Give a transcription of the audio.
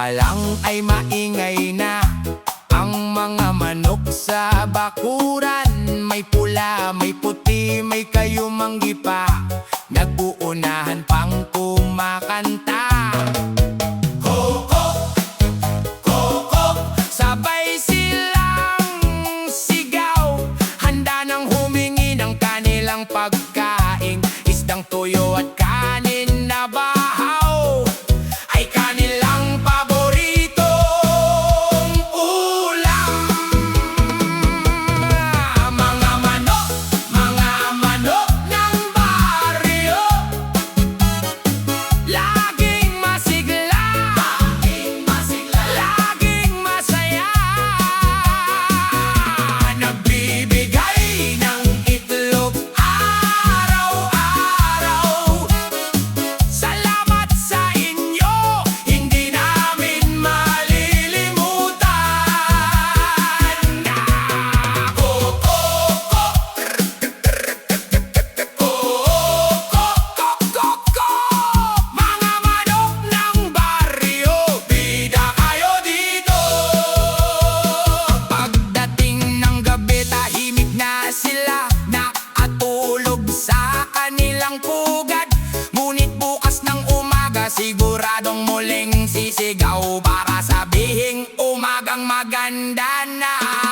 pa lang ay maingay na ang mga manok sa bakuran. May pula, may puti, may kayumanggi pa, nag-uunahan pang kumakanta. Kokok, kokok, sabay silang sigaw, handa nang humingi ng kanilang pagkain. Isdang tuyo at kanin na bahaw ay kanilang paboritong ulam. Mga manok ng baryo, laging masigla, laging masaya, nagbibigay ng itlog araw-araw. Salamat sa inyo, hindi namin malilimutan. Mga manok ng baryo, bida kayo dito. Pagdating ng gabi, tahimik na sila, nakatulog sa kanilang pugad. Ngunit bukas ng umaga, siguradong muling sisigaw para sabihing umagang maganda na.